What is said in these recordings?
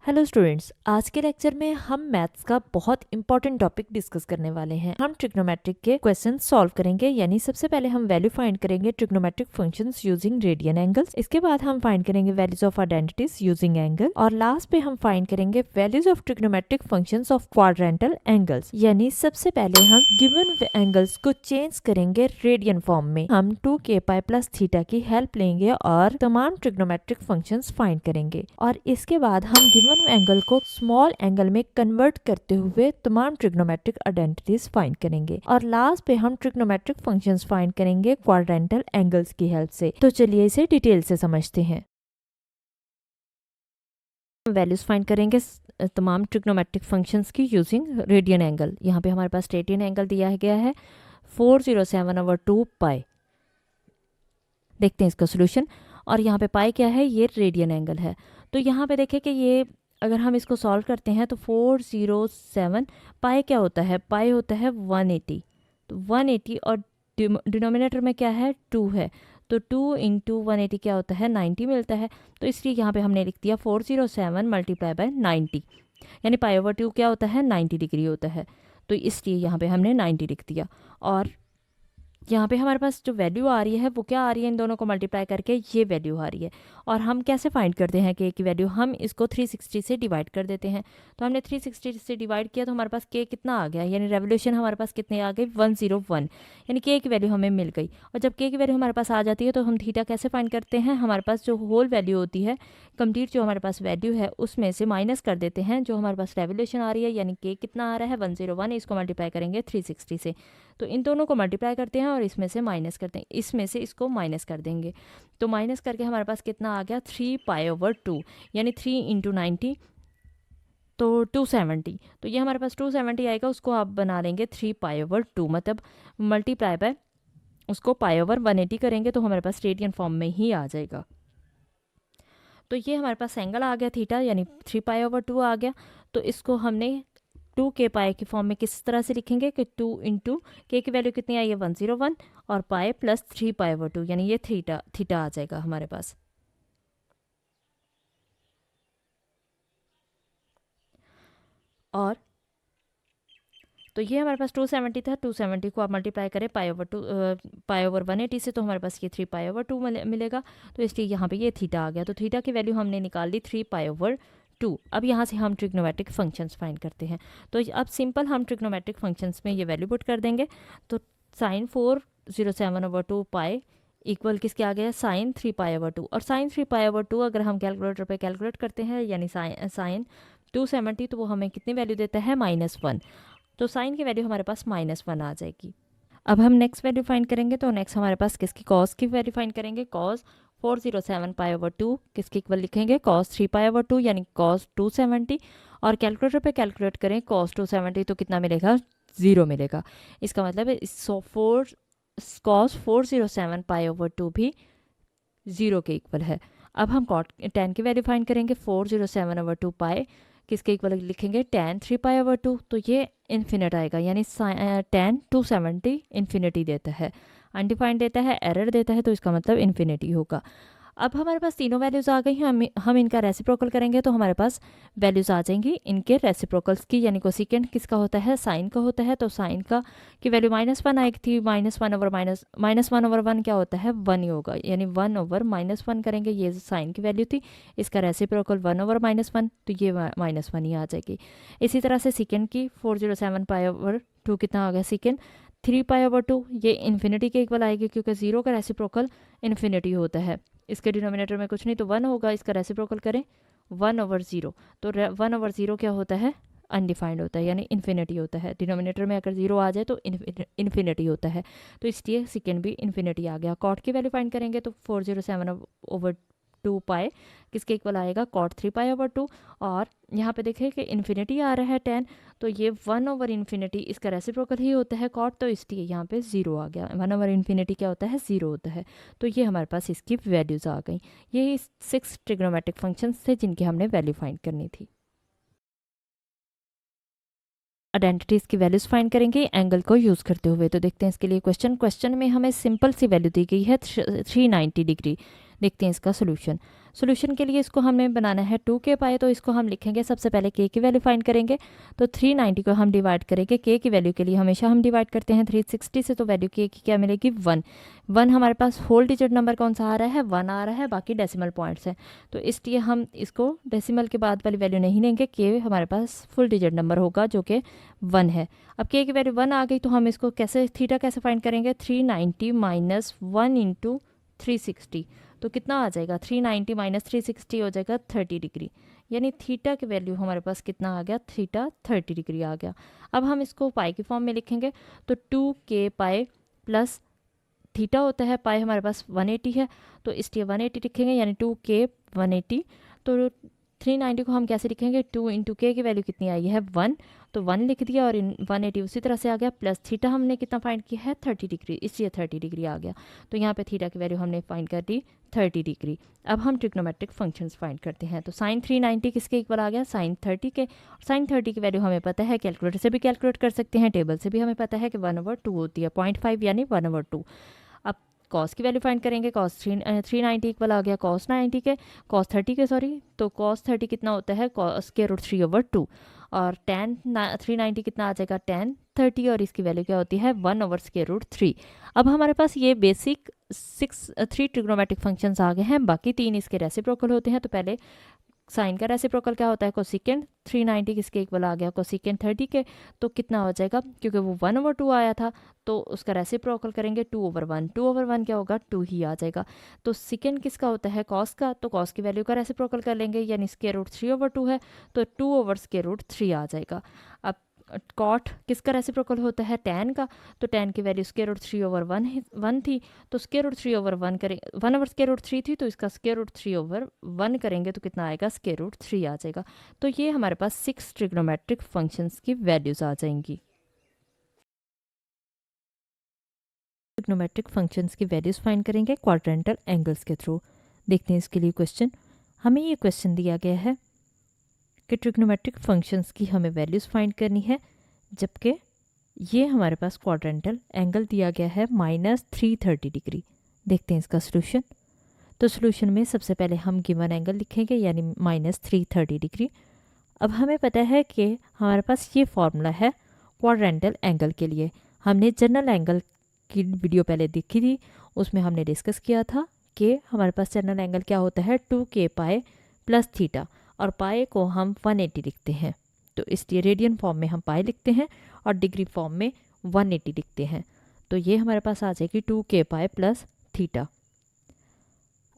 Hello students, आज के lecture में हम मैथ्स का बहुत इंपॉर्टेंट टॉपिक डिस्कस करने वाले हैं। हम ट्रिग्नोमेट्रिक के क्वेश्चन सॉल्व करेंगे, यानी सबसे पहले हम वैल्यू फाइंड करेंगे trigonometric functions using radian angles. इसके बाद हम फाइंड करेंगे values of identities using angle, और लास्ट पे हम फाइंड करेंगे values of trigonometric functions of quadrantal angles. यानी सबसे पहले हम गिवन एंगल्स को चेंज करेंगे रेडियन फॉर्म में। हम 2k पाई प्लस थीटा की हेल्प लेंगे और तमाम ट्रिग्नोमेट्रिक फंक्शंस फाइंड करेंगे, और इसके बाद हम गिवन एंगल को स्मॉल एंगल में कन्वर्ट करते हुए तमाम ट्रिग्नोमेट्रिक आइडेंटिटीज फाइंड करेंगे, और लास्ट पे हम ट्रिग्नोमेट्रिक फंक्शंस फाइंड करेंगे क्वाड्रेंटल एंगल्स की हेल्प से। तो चलिए इसे डिटेल से समझते हैं। वैल्यूज फाइंड करेंगे तमाम ट्रिग्नोमेट्रिक फंक्शंस की यूजिंग रेडियन एंगल। यहाँ पे हमारे पास रेडियन एंगल दिया गया है 407/2 पाई। देखते हैं इसका सोल्यूशन। और यहाँ पे पाई क्या है, ये रेडियन एंगल है। तो यहाँ पे देखें कि ये अगर हम इसको सॉल्व करते हैं तो 407 पाई क्या होता है, पाई होता है 180। तो 180 और डिनोमिनेटर में क्या है, 2 है, तो 2 इंटू 180 क्या होता है, 90 मिलता है। तो इसलिए यहाँ पे हमने लिख दिया 407 मल्टीप्लाई बाय 90, यानी पाई ओवर 2 क्या होता है, 90 डिग्री होता है। तो इसलिए यहाँ पे हमने 90 लिख दिया। और यहाँ पे हमारे पास जो वैल्यू आ रही है वो क्या आ रही है, इन दोनों को मल्टीप्लाई करके ये वैल्यू आ रही है। और हम कैसे फाइंड करते हैं के की वैल्यू, हम इसको 360 से डिवाइड कर देते हैं। तो हमने 360 से डिवाइड किया तो हमारे पास के कितना आ गया, यानी रेवोल्यूशन हमारे पास कितने आ गए, 101, यानी के की वैल्यू हमें मिल गई। और जब के की वैल्यू हमारे पास आ जाती है तो हम थीटा कैसे फाइंड करते हैं, हमारे पास जो होल वैल्यू होती है, कंप्लीट जो हमारे पास वैल्यू है उसमें से माइनस कर देते हैं जो हमारे पास रेवोल्यूशन आ रही है, यानी के कितना आ रहा है 101, इसको मल्टीप्लाई करेंगे 360 से। तो इन दोनों को मल्टीप्लाई करते हैं और इसमें से माइनस करते हैं, इसमें से इसको माइनस कर देंगे। तो माइनस करके हमारे पास कितना आ गया, 3 पाई ओवर 2, यानी 3 इंटू 90 तो 270। तो ये हमारे पास 270 आएगा, उसको आप बना लेंगे 3 पाई ओवर 2, मतलब मल्टीप्लाई बाय उसको पाई ओवर 180 करेंगे तो हमारे पास रेडियन फॉर्म में ही आ जाएगा। तो ये हमारे पास एंगल आ गया थीटा, यानी 3 पाई ओवर 2 आ गया। तो इसको हमने 2k पाई की फॉर्म में किस तरह से लिखेंगे कि 2 इंटू के की वैल्यू कितनी आई है, 101, और पाई प्लस 3 पाई ओवर 2, यानी ये थीटा आ जाएगा हमारे पास। और तो ये हमारे पास 270 था, 270 को आप मल्टीप्लाई करें पाई ओवर 180 से, तो हमारे पास ये 3 पाई ओवर 2 मिलेगा। तो इसलिए यहाँ पे ये थीटा आ गया। तो थीटा की वैल्यू हमने निकाल ली 3 पाई ओवर 2। अब यहाँ से हम ट्रिग्नोमेट्रिक फंक्शंस फाइंड करते हैं। तो अब सिंपल हम ट्रिग्नोमेट्रिक फंक्शंस में ये वैल्यू पुट कर देंगे। तो साइन 407/2 पाई इक्वल किसके आ गया, साइन 3 पाई ओवर 2। और साइन 3 पाई ओवर 2 अगर हम कैलकुलेटर पे कैलकुलेट करते हैं, यानी साइन 270, तो वो हमें कितनी वैल्यू देता है, -1। तो साइन की वैल्यू हमारे पास -1 आ जाएगी। अब हम नेक्स्ट वैल्यू फाइंड करेंगे। तो नेक्स्ट हमारे पास किसकी, कॉस की वैल्यू फाइंड करेंगे। कॉस 407 पाई ओवर 2 किसके इक्वल लिखेंगे, कॉस 3 पाई ओवर 2, यानी कॉस 270। और कैलकुलेटर पे कैलकुलेट करें कॉस 270 तो कितना मिलेगा, 0 मिलेगा। इसका मतलब है कॉस 407 पाई ओवर 2 भी 0 के इक्वल है। अब हम कॉट टेन की वैल्यू फाइंड करेंगे। 407/2 पाई किसके इक्वल लिखेंगे, tan 3 पाई ओवर 2, तो ये इन्फिनिट आएगा, यानी tan 270 इन्फिनिटी देता है, अनडिफाइंड देता है, एरर देता है, तो इसका मतलब इन्फिनिटी होगा। अब हमारे पास तीनों वैल्यूज़ आ गई हैं, हम इनका रेसिप्रोकल करेंगे तो हमारे पास वैल्यूज़ आ जाएंगी इनके रेसिप्रोकल्स की, यानी कोसेकेंट किसका होता है, साइन का होता है। तो साइन का की वैल्यू -1 आई थी, -1/-1 क्या होता है, 1 ही होगा, यानी 1/-1 करेंगे, ये साइन की वैल्यू थी, इसका रेसिप्रोकल 1/-1, तो ये -1 ही आ जाएगी। इसी तरह से सेकेंड की 407 पाई ओवर 2 कितना आ गया, सेकेंड 3 पाई ओवर 2, ये इन्फिनिटी के इक्वल आएगी क्योंकि 0 का रेसिप्रोकल इन्फिनिटी होता है। इसके डिनोमिनेटर में कुछ नहीं तो 1 होगा, इसका रेसिप्रोकल करें 1/0, तो 1/0 क्या होता है, अनडिफाइंड होता है, यानी इन्फिनिटी होता है। डिनोमिनेटर में अगर 0 आ जाए तो इन्फिनिटी होता है, तो इसलिए सेकेंड भी इन्फिनिटी आ गया। कॉट की वैल्यू फाइंड करेंगे तो 407/2 पाई किसके इक्वल आएगा, कॉट 3 पाई ओवर 2। और यहाँ पे देखें कि इन्फिनिटी आ रहा है 10, तो ये 1/∞, इसका रेसिप्रोकल ही होता है कॉट, तो इसलिए यहाँ पे 0 आ गया। 1/∞ क्या होता है, 0 होता है। तो ये हमारे पास इसकी वैल्यूज़ आ गई। ये 6 ट्रिग्नोमेट्रिक फंक्शंस थे जिनकी हमने वैल्यू फाइंड करनी थी। आइडेंटिटीज़ की वैल्यूज़ फाइंड करेंगे एंगल को यूज़ करते हुए। तो देखते हैं इसके लिए क्वेश्चन में हमें सिंपल सी वैल्यू दी गई है 390 डिग्री। देखते हैं इसका सोल्यूशन। सोल्यूशन के लिए इसको हमें बनाना है 2k पाई, तो इसको हम लिखेंगे, सबसे पहले k की वैल्यू फाइंड करेंगे। तो 390 को हम डिवाइड करेंगे, k की वैल्यू के लिए हमेशा हम डिवाइड करते हैं 360 से, तो वैल्यू k की क्या मिलेगी 1। 1 हमारे पास होल डिजिट नंबर कौन सा आ रहा है, 1 आ रहा है, बाकी डेसिमल पॉइंट्स हैं, तो इसलिए हम इसको डेसिमल के बाद वाली वैल्यू नहीं लेंगे, k हमारे पास फुल डिजिट नंबर होगा जो कि 1 है। अब k की वैल्यू 1 आ गई, तो हम इसको कैसे थीटा कैसे फाइंड करेंगे, 390 माइनस 1 इंटू 360, तो कितना आ जाएगा 390 माइनस 360 हो जाएगा 30 डिग्री, यानी थीटा की वैल्यू हमारे पास कितना आ गया, थीटा 30 डिग्री आ गया। अब हम इसको पाई की फॉर्म में लिखेंगे, तो 2k पाई प्लस थीटा होता है, पाई हमारे पास 180 है, तो इसलिए 180 लिखेंगे, यानी 2k 180। तो 390 को हम कैसे लिखेंगे, 2 इंटू के की वैल्यू कितनी आई है 1, तो 1 लिख दिया, और 180 उसी तरह से आ गया, प्लस थीटा हमने कितना फाइंड किया है 30 डिग्री, इसलिए 30 डिग्री आ गया। तो यहाँ पे थीटा की वैल्यू हमने फाइंड कर दी 30 डिग्री। अब हम ट्रिग्नोमेट्रिक फंक्शंस फाइंड करते हैं, तो साइन 390 किसके इक्वल आ गया, साइन 30 के। साइन 30 की वैल्यू हमें पता है, कैलकुलेटर से भी कैलकुलेट कर सकते हैं, टेबल से भी हमें पता है कि 1/2 होती है, 0.5 यानी 1/2। अब कॉस की वैल्यू फाइंड करेंगे, कॉस 390 इक्वल आ गया कॉस 90 के, कॉस 30 के सॉरी, तो कॉस 30 कितना होता है कॉस के रूट 3/2, और टेन 390 कितना आ जाएगा टेन 30, और इसकी वैल्यू क्या होती है 1/√3। अब हमारे पास ये बेसिक 3 ट्रिग्नोमेट्रिक फंक्शंस आ गए हैं, बाकी 3 इसके रेसिप्रोकल होते हैं। तो पहले साइन का रेसिप्रोकल क्या होता है, कोसिकेंड 390 किसके इक्वल आ गया, कोसिकेंड 30 के, तो कितना हो जाएगा, क्योंकि वो 1/2 आया था, तो उसका रेसिप्रोकल करेंगे 2/1, 2/1 क्या होगा 2 ही आ जाएगा। तो सेकेंड किसका होता है, कॉस का, तो कॉस की वैल्यू का रेसिप्रोकल कर लेंगे, यानी स्क्वायर रूट 3/2 है, तो 2/√3 आ जाएगा। अब कॉट किसका रेसिप्रोकल होता है, टैन का, तो टैन की वैल्यू स्क्वायर रूट 3/1 थी, तो स्क्वायर रूट 3/1 करें, 1/√3 थी, तो इसका स्क्वायर रूट 3/1 करेंगे तो कितना आएगा, स्क्वायर रूट 3 आ जाएगा। तो ये हमारे पास 6 ट्रिग्नोमेट्रिक फंक्शंस की वैल्यूज आ जाएंगी। ट्रिग्नोमेट्रिक फंक्शंस की वैल्यूज फाइंड करेंगे क्वाड्रेंटल एंगल्स के थ्रू। देखते हैं इसके लिए क्वेश्चन। हमें ये क्वेश्चन दिया गया है कि ट्रिग्नोमेट्रिक फंक्शंस की हमें वैल्यूज़ फाइंड करनी है, जबकि ये हमारे पास क्वाड्रेंटल एंगल दिया गया है -330 डिग्री। देखते हैं इसका सोल्यूशन। तो सोल्यूशन में सबसे पहले हम गिवन एंगल लिखेंगे, यानी -330 डिग्री। अब हमें पता है कि हमारे पास ये फॉर्मूला है क्वाड्रेंटल एंगल के लिए। हमने जनरल एंगल की वीडियो पहले देखी थी, उसमें हमने डिस्कस किया था कि हमारे पास जनरल एंगल क्या होता है 2k पाई प्लस थीटा, और पाई को हम 180 लिखते हैं, तो इसलिए रेडियन फॉर्म में हम पाई लिखते हैं और डिग्री फॉर्म में 180 लिखते हैं। तो ये हमारे पास आ जाएगी 2k पाई प्लस थीटा।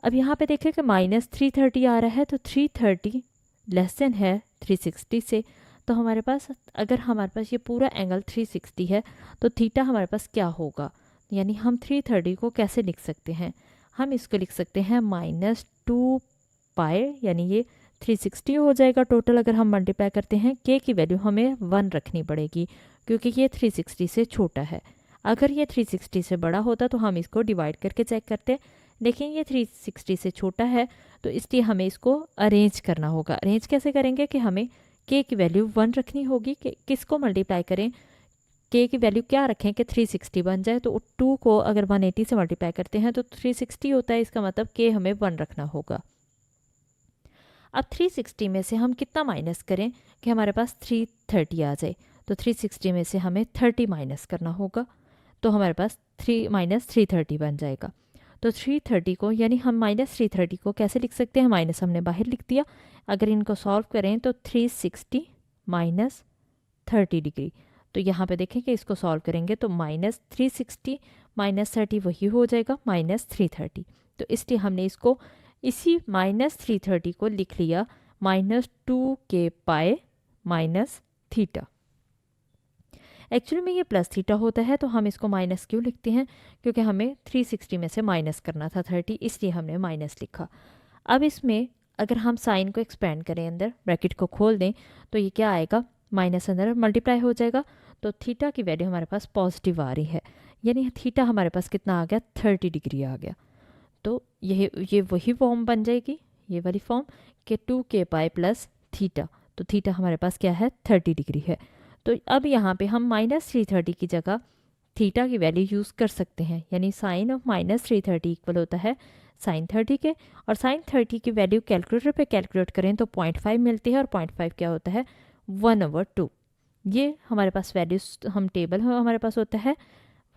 अब यहाँ पे देखें कि -330 आ रहा है, तो 330 लेस देन है 360 से, तो हमारे पास अगर हमारे पास ये पूरा एंगल 360 है, तो थीटा हमारे पास क्या होगा, यानी हम 330 को कैसे लिख सकते हैं, हम इसको लिख सकते हैं -2 पाई, यानी ये 360 हो जाएगा टोटल। अगर हम मल्टीप्लाई करते हैं, k की वैल्यू हमें 1 रखनी पड़ेगी, क्योंकि ये 360 से छोटा है। अगर ये 360 से बड़ा होता तो हम इसको डिवाइड करके चेक करते, लेकिन ये 360 से छोटा है, तो इसलिए हमें इसको अरेंज करना होगा। अरेंज कैसे करेंगे कि हमें k की वैल्यू 1 रखनी होगी, कि किसको मल्टीप्लाई करें, k की वैल्यू क्या रखें कि 360 बन जाए, तो 2 को अगर 180 से मल्टीप्लाई करते हैं तो 360 होता है, इसका मतलब k हमें 1 रखना होगा। अब 360 में से हम कितना माइनस करें कि हमारे पास 330 आ जाए, तो 360 में से हमें 30 माइनस करना होगा, तो हमारे पास 3 - 330 बन जाएगा। तो 330 को, यानी हम -330 को कैसे लिख सकते हैं, माइनस हमने बाहर लिख दिया, अगर इनको सॉल्व करें तो 360 माइनस 30 डिग्री, तो यहाँ पे देखें कि इसको सॉल्व करेंगे तो -360 माइनस 30 वही हो जाएगा -330, तो इसलिए हमने इसको इसी -330 को लिख लिया -2k pi minus theta. Actually में ये प्लस थीटा होता है, तो हम इसको माइनस क्यों लिखते हैं, क्योंकि हमें 360 में से माइनस करना था 30, इसलिए हमने माइनस लिखा। अब इसमें अगर हम साइन को एक्सपेंड करें, अंदर ब्रैकेट को खोल दें, तो ये क्या आएगा, माइनस अंदर मल्टीप्लाई हो जाएगा, तो थीटा की वैल्यू हमारे पास पॉजिटिव आ रही है, यानी थीटा हमारे पास कितना आ गया 30 डिग्री आ गया। तो ये वही फॉर्म बन जाएगी, ये वाली फॉर्म कि 2k पाई प्लस थीटा, तो थीटा हमारे पास क्या है 30 डिग्री है। तो अब यहाँ पे हम -330 की जगह थीटा की वैल्यू यूज़ कर सकते हैं, यानी साइन ऑफ -330 इक्वल होता है साइन 30 के, और साइन 30 की वैल्यू कैलकुलेटर पे कैलकुलेट करें तो 0.5 मिलती है, और 0.5 क्या होता है 1/2। ये हमारे पास वैल्यूज हम टेबल हमारे पास होता है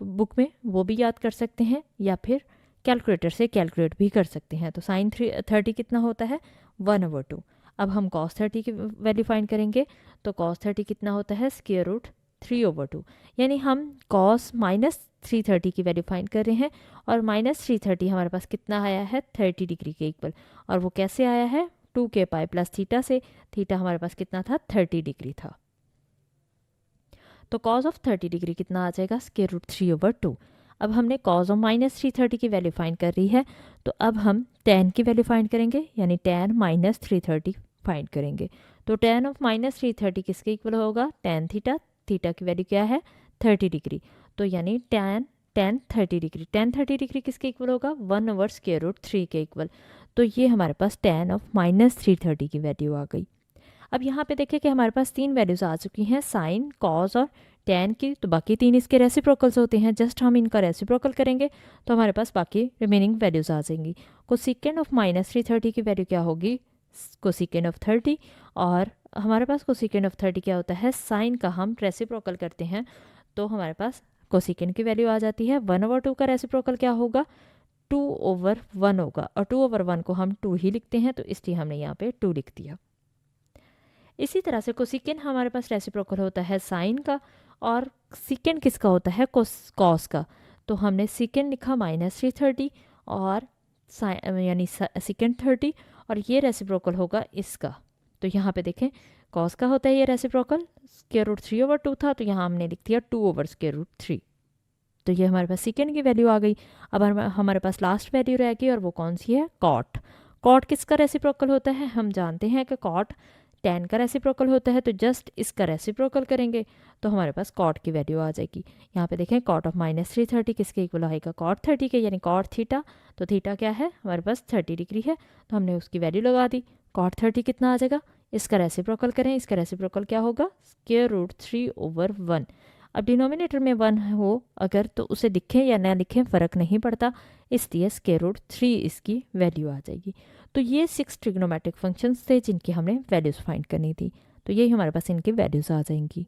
बुक में, वो भी याद कर सकते हैं या फिर कैलकुलेटर से कैलकुलेट भी कर सकते हैं। तो साइन 30 कितना होता है 1/2। अब हम कॉस 30 की वैल्यू फाइंड करेंगे, तो कॉस 30 कितना होता है स्क्वायर रूट 3/2, यानी हम कॉस -330 की वैल्यू फाइंड कर रहे हैं, और -330 हमारे पास कितना आया है 30 डिग्री के इक्वल, और वो कैसे आया है 2k पाई प्लस थीटा से। थीटा हमारे पास कितना था 30 डिग्री था, तो कॉज ऑफ 30 डिग्री कितना आ जाएगा स्क्वायर रूट 3/2। अब हमने कॉज ऑफ -330 की वैल्यू फाइंड कर रही है, तो अब हम tan की वैल्यू फाइंड करेंगे, यानी tan -330 फाइंड करेंगे। तो tan ऑफ -330 किसके इक्वल होगा tan थीटा, थीटा की वैल्यू क्या है 30 डिग्री, तो यानी tan 30 डिग्री, tan 30 डिग्री किसके इक्वल होगा 1/√3 के इक्वल। तो ये हमारे पास tan ऑफ -330 की वैल्यू आ गई। अब यहाँ पे देखिए कि हमारे पास 3 वैल्यूज़ आ चुकी हैं साइन, कॉस और tan की, तो बाकी 3 इसके रेसिप्रोकल्स होते हैं, जस्ट हम इनका रेसिप्रोकल करेंगे तो हमारे पास बाकी रिमेनिंग वैल्यूज़ आ जाएंगी। कोसेकेंड ऑफ -330 की वैल्यू क्या होगी कोसेकेंड ऑफ 30, और हमारे पास कोसेकेंड ऑफ 30 क्या होता है साइन का हम रेसिप्रोकल करते हैं, तो हमारे पास कोसेकेंड की वैल्यू आ जाती है 1/2 का रेसिप्रोकल क्या होगा 2/1 होगा, और 2/1 को हम 2 ही लिखते हैं, तो इसलिए हमने यहाँ पे 2 लिख दिया। इसी तरह से कोसेकेंड हमारे पास रेसिप्रोकल होता है साइन का, और सेकेंड किसका होता है कॉस का, तो हमने सेकेंड लिखा -330 और यानी सेकेंड 30, और ये रेसिप्रोकल होगा इसका। तो यहाँ पे देखें कॉस का होता है ये रेसिप्रोकल स्क्वायर रूट 3/2 था, तो यहाँ हमने लिख दिया 2/√3। तो ये हमारे पास सेकेंड की वैल्यू आ गई। अब हमारे पास लास्ट वैल्यू रह गई, और वो कौन सी है कॉट। कॉट किसका रेसिप्रोकल होता है, हम जानते हैं कि कॉट tan का रेसिप्रोकल होता है, तो जस्ट इसका रेसिप्रोकल करेंगे तो हमारे पास कॉट की वैल्यू आ जाएगी। यहाँ पे देखें कॉट ऑफ -330 किसके इक्वल आएगा कॉट 30 के, यानी कॉट थीटा, तो थीटा क्या है हमारे पास 30 डिग्री है, तो हमने उसकी वैल्यू लगा दी। कॉट 30 कितना आ जाएगा, इसका रेसिप्रोकल करें, इसका रेसिप्रोकल क्या होगा स्क्वायर रूट 3/1। अब डिनोमिनेटर में 1 हो अगर तो उसे लिखें या ना लिखें फ़र्क नहीं पड़ता, इसलिए स्क्वायर रूट 3 इसकी वैल्यू आ जाएगी। तो ये 6 ट्रिग्नोमेट्रिक फंक्शंस थे जिनकी हमने वैल्यूज़ फाइंड करनी थी, तो यही हमारे पास इनकी वैल्यूज़ आ जाएंगी।